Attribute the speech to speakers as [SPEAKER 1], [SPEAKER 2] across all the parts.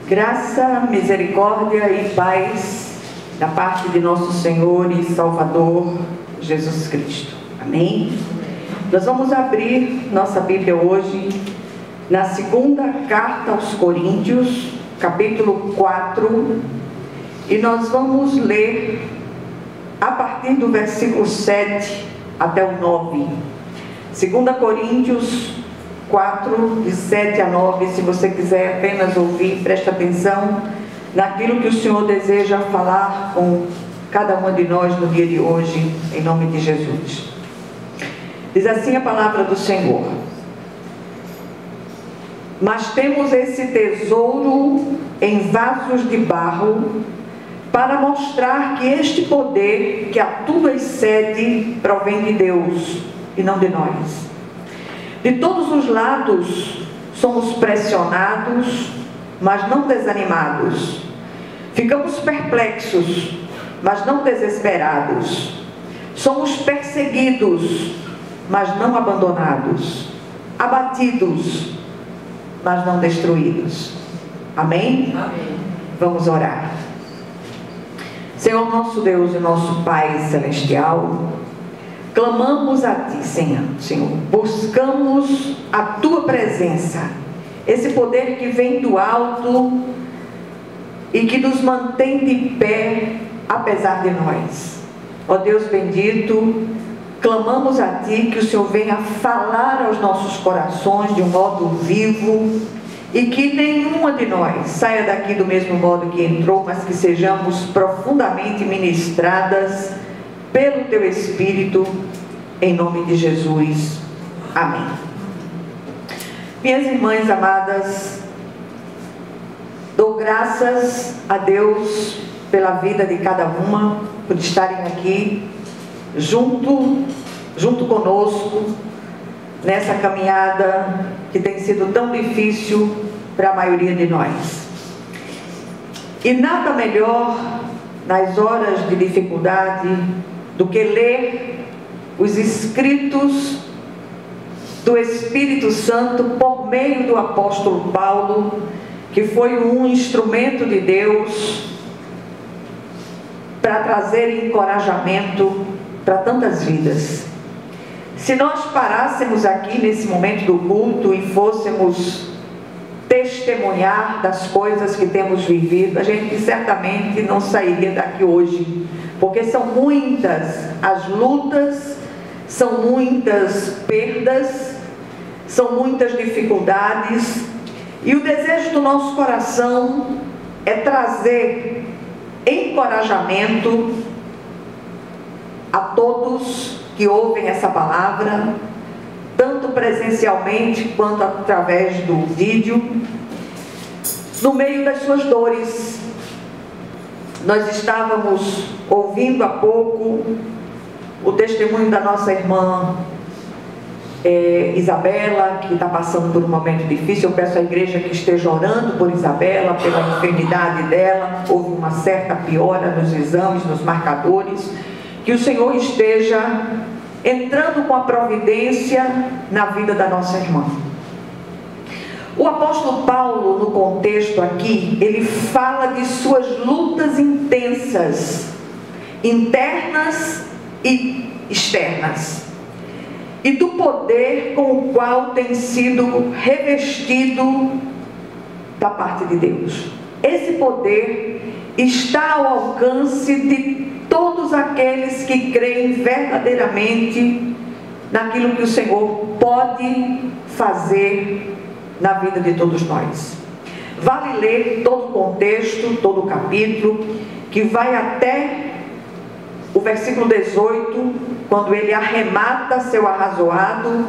[SPEAKER 1] Graça, misericórdia e paz da parte de nosso Senhor e Salvador Jesus Cristo. Amém? Nós vamos abrir nossa Bíblia hoje na segunda carta aos Coríntios, capítulo 4, e nós vamos ler a partir do versículo 7 até o 9. 2 Coríntios 4, de 7 a 9, se você quiser apenas ouvir, preste atenção naquilo que o Senhor deseja falar com cada uma de nós no dia de hoje, em nome de Jesus. Diz assim a palavra do Senhor: mas temos esse tesouro em vasos de barro, para mostrar que este poder que a tudo excede provém de Deus e não de nós. De todos os lados somos pressionados, mas não desanimados. Ficamos perplexos, mas não desesperados. Somos perseguidos, mas não abandonados. Abatidos, mas não destruídos. Amém?
[SPEAKER 2] Amém.
[SPEAKER 1] Vamos orar. Senhor nosso Deus e nosso Pai Celestial, clamamos a Ti, Senhor, buscamos a Tua presença, esse poder que vem do alto e que nos mantém de pé, apesar de nós. Ó Deus bendito, clamamos a Ti que o Senhor venha falar aos nossos corações de um modo vivo, e que nenhuma de nós saia daqui do mesmo modo que entrou, mas que sejamos profundamente ministradas pelo Teu Espírito, em nome de Jesus. Amém. Minhas irmãs amadas, dou graças a Deus pela vida de cada uma, por estarem aqui junto conosco, nessa caminhada que tem sido tão difícil para a maioria de nós. E nada melhor nas horas de dificuldade do que ler os escritos do Espírito Santo por meio do apóstolo Paulo, que foi um instrumento de Deus para trazer encorajamento para tantas vidas. Se nós parássemos aqui nesse momento do culto e fôssemos testemunhar das coisas que temos vivido, a gente certamente não sairia daqui hoje, porque são muitas as lutas, são muitas perdas, são muitas dificuldades, e o desejo do nosso coração é trazer encorajamento a todos que ouvem essa palavra, tanto presencialmente quanto através do vídeo, no meio das suas dores. Nós estávamos ouvindo há pouco o testemunho da nossa irmã Isabela, que está passando por um momento difícil. Eu peço à igreja que esteja orando por Isabela, pela enfermidade dela. Houve uma certa piora nos exames, nos marcadores. Que o Senhor esteja entrando com a providência na vida da nossa irmã. O apóstolo Paulo, no contexto aqui, ele fala de suas lutas intensas, internas e externas, e do poder com o qual tem sido revestido da parte de Deus. Esse poder está ao alcance de todos aqueles que creem verdadeiramente naquilo que o Senhor pode fazer na vida de todos nós. Vale ler todo o contexto, todo o capítulo, que vai até o versículo 18, quando ele arremata seu arrazoado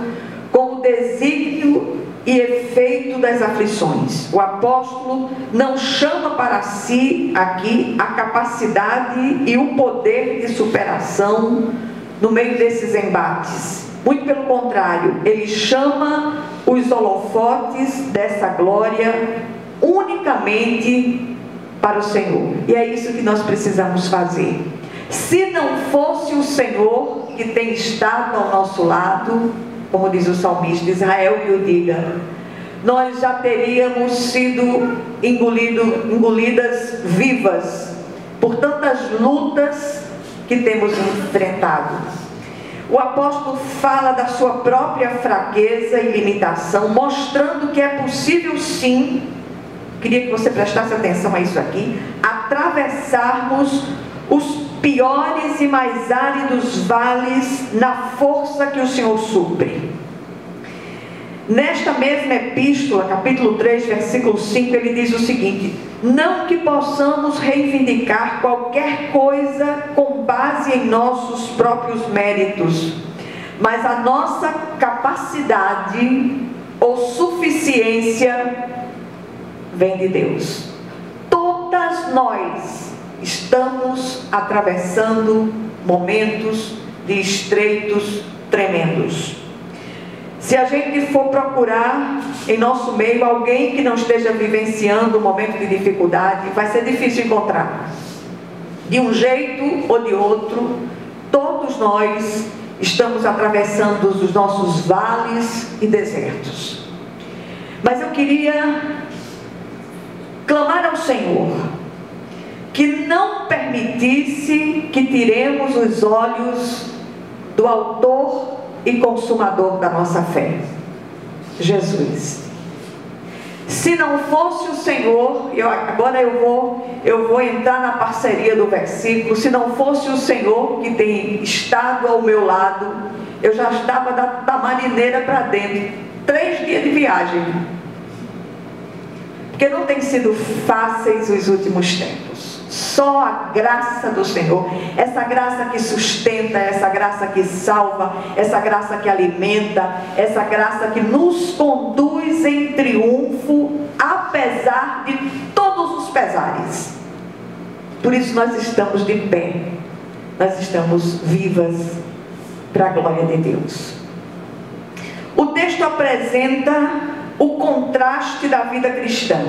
[SPEAKER 1] com o desígnio e efeito das aflições. O apóstolo não chama para si aqui a capacidade e o poder de superação no meio desses embates. Muito pelo contrário, ele chama os holofotes dessa glória unicamente para o Senhor. E é isso que nós precisamos fazer. Se não fosse o Senhor que tem estado ao nosso lado, como diz o salmista, Israel que o diga, nós já teríamos sido engolidas vivas por tantas lutas que temos enfrentado. O apóstolo fala da sua própria fraqueza e limitação, mostrando que é possível sim, queria que você prestasse atenção a isso aqui, atravessarmos os piores e mais áridos vales na força que o Senhor supre. Nesta mesma epístola, capítulo 3, versículo 5, ele diz o seguinte: não que possamos reivindicar qualquer coisa com base em nossos próprios méritos, mas a nossa capacidade ou suficiência vem de Deus. Todas nós estamos atravessando momentos de estreitos tremendos. Se a gente for procurar em nosso meio alguém que não esteja vivenciando um momento de dificuldade, vai ser difícil encontrar. De um jeito ou de outro, todos nós estamos atravessando os nossos vales e desertos. Mas eu queria clamar ao Senhor que não permitisse que tiremos os olhos do autor e consumador da nossa fé, Jesus. Se não fosse o Senhor, agora eu vou entrar na parceria do versículo, se não fosse o Senhor que tem estado ao meu lado, eu já estava da marineira para dentro, 3 dias de viagem, porque não tem sido fáceis os últimos tempos. Só a graça do Senhor, essa graça que sustenta, essa graça que salva, essa graça que alimenta, essa graça que nos conduz em triunfo, apesar de todos os pesares. Por isso nós estamos de pé, nós estamos vivas para a glória de Deus. O texto apresenta o contraste da vida cristã.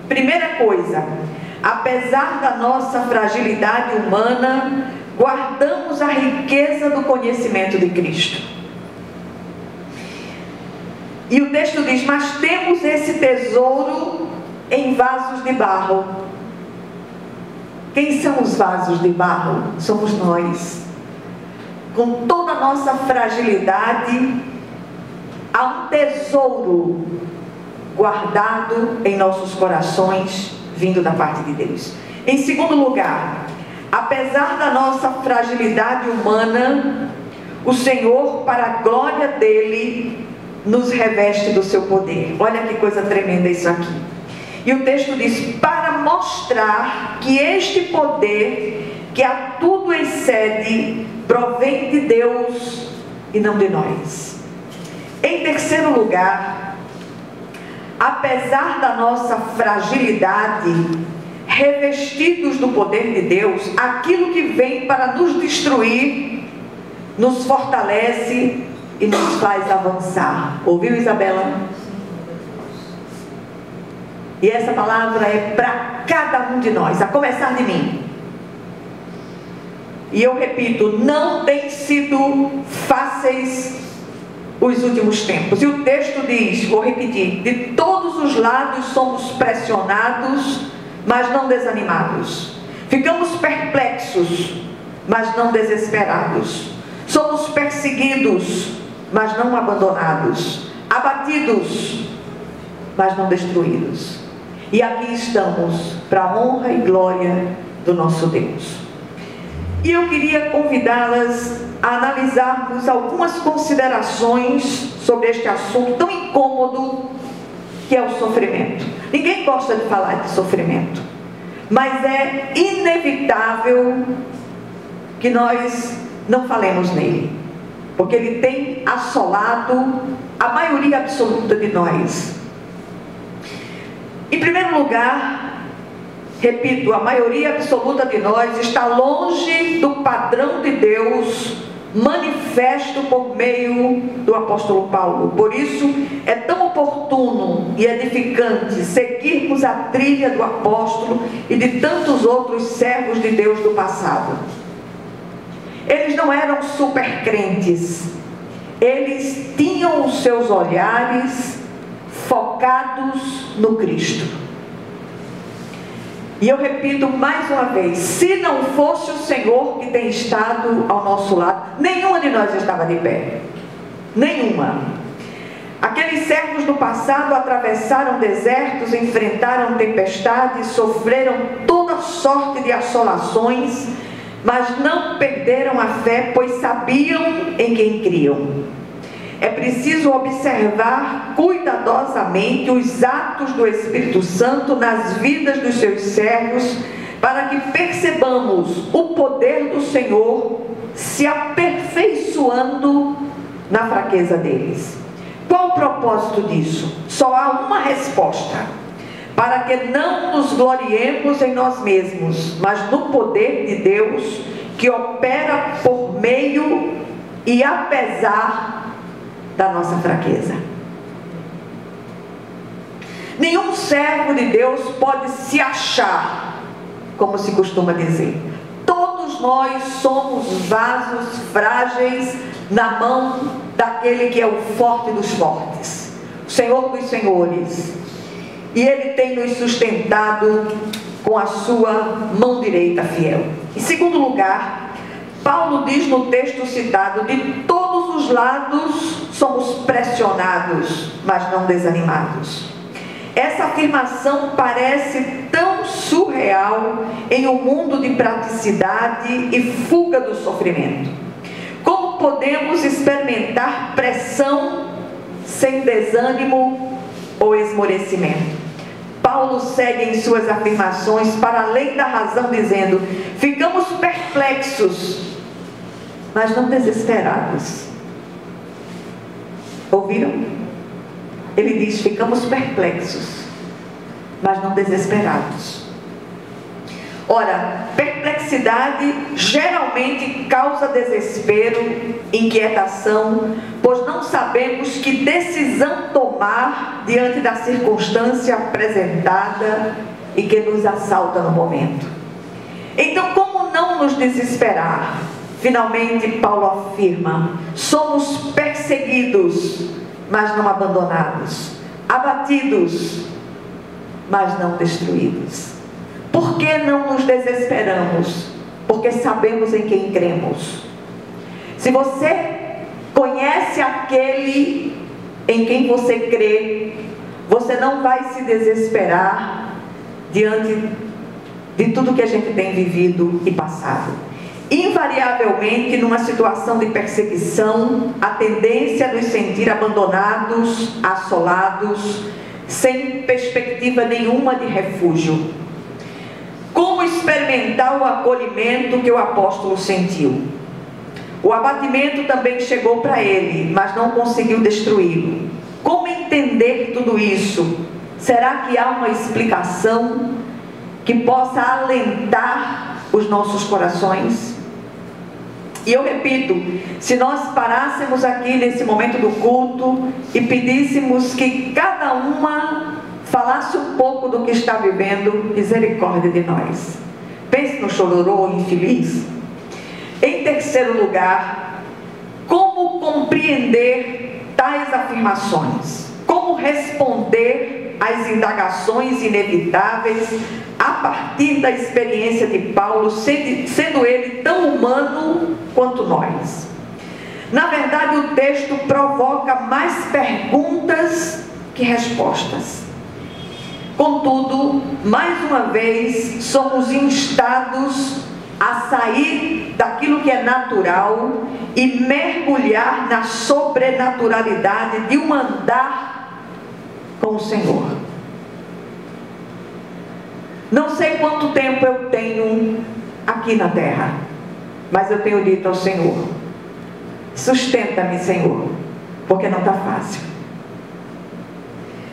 [SPEAKER 1] Primeira coisa: apesar da nossa fragilidade humana, guardamos a riqueza do conhecimento de Cristo. E o texto diz: mas temos esse tesouro em vasos de barro. Quem são os vasos de barro? Somos nós. Com toda a nossa fragilidade, há um tesouro guardado em nossos corações, vindo da parte de Deus. Em segundo lugar, apesar da nossa fragilidade humana, o Senhor, para a glória dele, nos reveste do seu poder. Olha que coisa tremenda isso aqui. E o texto diz: para mostrar que este poder, que a tudo excede, provém de Deus e não de nós. Em terceiro lugar, apesar da nossa fragilidade, revestidos do poder de Deus, aquilo que vem para nos destruir, nos fortalece e nos faz avançar. Ouviu, Isabela? E essa palavra é para cada um de nós, a começar de mim. E eu repito, não tem sido fáceis os últimos tempos. E o texto diz, vou repetir: de todos os lados somos pressionados, mas não desanimados. Ficamos perplexos, mas não desesperados. Somos perseguidos, mas não abandonados. Abatidos, mas não destruídos. E aqui estamos para a honra e glória do nosso Deus. E eu queria convidá-las a analisarmos algumas considerações sobre este assunto tão incômodo que é o sofrimento. Ninguém gosta de falar de sofrimento, mas é inevitável que nós não falemos nele, porque ele tem assolado a maioria absoluta de nós. Em primeiro lugar, repito, a maioria absoluta de nós está longe do padrão de Deus manifesto por meio do apóstolo Paulo. Por isso é tão oportuno e edificante seguirmos a trilha do apóstolo e de tantos outros servos de Deus do passado. Eles não eram super crentes, eles tinham os seus olhares focados focados no Cristo. E eu repito mais uma vez, se não fosse o Senhor que tem estado ao nosso lado, nenhuma de nós estava de pé. Nenhuma. Aqueles servos do passado atravessaram desertos, enfrentaram tempestades, sofreram toda sorte de assolações, mas não perderam a fé, pois sabiam em quem criam. É preciso observar cuidadosamente os atos do Espírito Santo nas vidas dos seus servos, para que percebamos o poder do Senhor se aperfeiçoando na fraqueza deles. Qual o propósito disso? Só há uma resposta: para que não nos gloriemos em nós mesmos, mas no poder de Deus, que opera por meio e apesar da nossa fraqueza. Nenhum servo de Deus pode se achar, como se costuma dizer. Todos nós somos vasos frágeis na mão daquele que é o forte dos fortes, o Senhor dos senhores. E Ele tem nos sustentado com a sua mão direita fiel. Em segundo lugar, Paulo diz no texto citado: de todos os lados somos pressionados, mas não desanimados. Essa afirmação parece tão surreal em um mundo de praticidade e fuga do sofrimento. Como podemos experimentar pressão sem desânimo ou esmorecimento? Paulo segue em suas afirmações para além da razão, dizendo: ficamos perplexos, mas não desesperados. Ouviram? Ele diz: ficamos perplexos, mas não desesperados. Ora, perplexidade geralmente causa desespero, inquietação, pois não sabemos que decisão tomar diante da circunstância apresentada e que nos assalta no momento. Então, como não nos desesperar? Finalmente, Paulo afirma: somos perseguidos, mas não abandonados, abatidos, mas não destruídos. Por que não nos desesperamos? Porque sabemos em quem cremos. Se você conhece aquele em quem você crê, você não vai se desesperar diante de tudo que a gente tem vivido e passado. Invariavelmente, numa situação de perseguição, a tendência é nos sentir abandonados, assolados, sem perspectiva nenhuma de refúgio. Como experimentar o acolhimento que o apóstolo sentiu? O abatimento também chegou para ele, mas não conseguiu destruí-lo. Como entender tudo isso? Será que há uma explicação que possa alentar os nossos corações? E eu repito, se nós parássemos aqui nesse momento do culto e pedíssemos que cada uma falasse um pouco do que está vivendo, misericórdia de nós. Pense no chororô infeliz. Em terceiro lugar, como compreender tais afirmações? Como responder às indagações inevitáveis a partir da experiência de Paulo, sendo ele tão humano quanto nós? Na verdade, o texto provoca mais perguntas que respostas. Contudo, mais uma vez, somos instados a sair daquilo que é natural e mergulhar na sobrenaturalidade de um andar com o Senhor. Não sei quanto tempo eu tenho aqui na terra, mas eu tenho dito ao Senhor: sustenta-me, Senhor, porque não está fácil.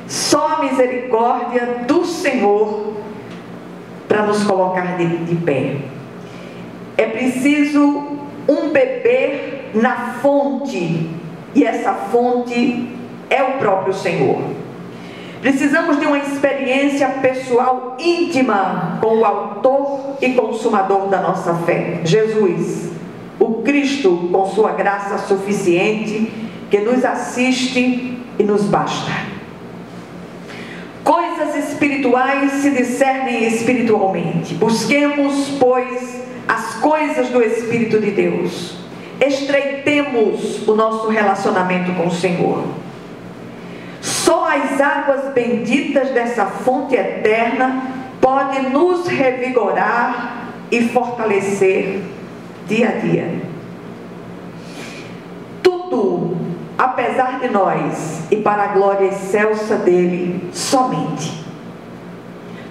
[SPEAKER 1] Só a misericórdia do Senhor para nos colocar de pé. É preciso um beber na fonte, e essa fonte é o próprio Senhor. Precisamos de uma experiência pessoal íntima com o autor e consumador da nossa fé, Jesus, o Cristo, com sua graça suficiente, que nos assiste e nos basta. espirituais se discernem espiritualmente. Busquemos, pois, as coisas do Espírito de Deus. Estreitemos o nosso relacionamento com o Senhor. Só as águas benditas dessa fonte eterna podem nos revigorar e fortalecer dia a dia. Tudo, apesar de nós e para a glória excelsa dele somente.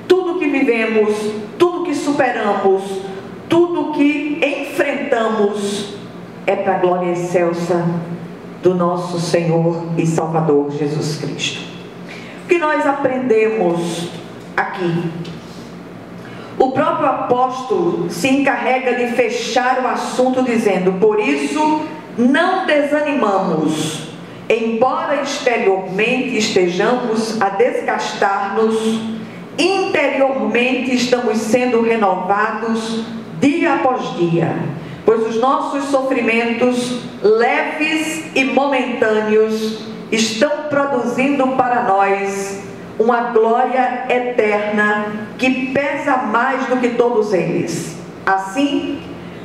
[SPEAKER 1] Tudo que vivemos, tudo que superamos, tudo que enfrentamos é para a glória excelsa do nosso Senhor e Salvador Jesus Cristo. O que nós aprendemos aqui? O próprio apóstolo se encarrega de fechar o assunto dizendo: por isso não desanimamos, embora exteriormente estejamos a desgastar-nos, interiormente estamos sendo renovados dia após dia, pois os nossos sofrimentos leves e momentâneos estão produzindo para nós uma glória eterna que pesa mais do que todos eles. Assim,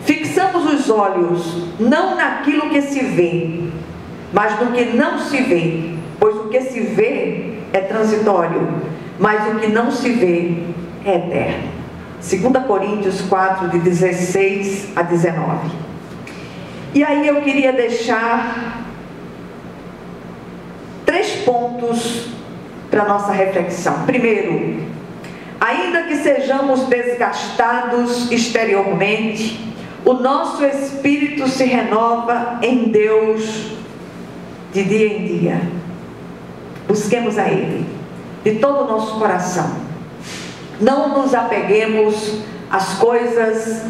[SPEAKER 1] fixamos os olhos não naquilo que se vê, mas no que não se vê, pois o que se vê é transitório, mas o que não se vê é eterno. 2 Coríntios 4, de 16 a 19. E aí eu queria deixar 3 pontos para a nossa reflexão. Primeiro, ainda que sejamos desgastados exteriormente, o nosso espírito se renova em Deus de dia em dia. Busquemos a Ele de todo o nosso coração. Não nos apeguemos às coisas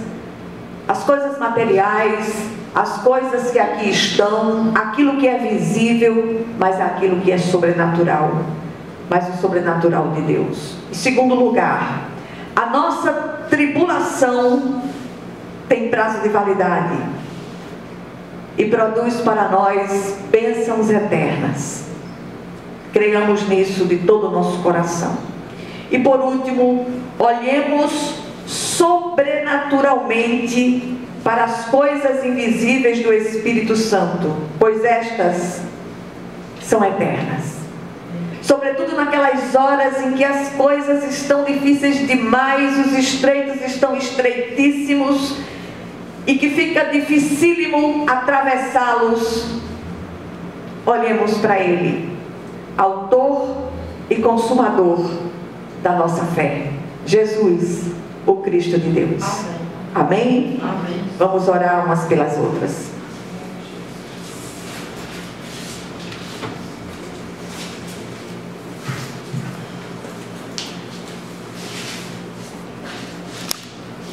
[SPEAKER 1] materiais, às coisas que aqui estão, aquilo que é visível, mas aquilo que é sobrenatural, mas o sobrenatural de Deus. Em segundo lugar, a nossa tribulação tem prazo de validade e produz para nós bênçãos eternas. Creiamos nisso de todo o nosso coração. E por último, olhemos sobrenaturalmente para as coisas invisíveis do Espírito Santo, pois estas são eternas. Sobretudo naquelas horas em que as coisas estão difíceis demais, os estreitos estão estreitíssimos e que fica dificílimo atravessá-los. Olhemos para Ele, autor e consumador da nossa fé, Jesus, o Cristo de Deus. Amém?
[SPEAKER 2] Amém.
[SPEAKER 1] Vamos orar umas pelas outras.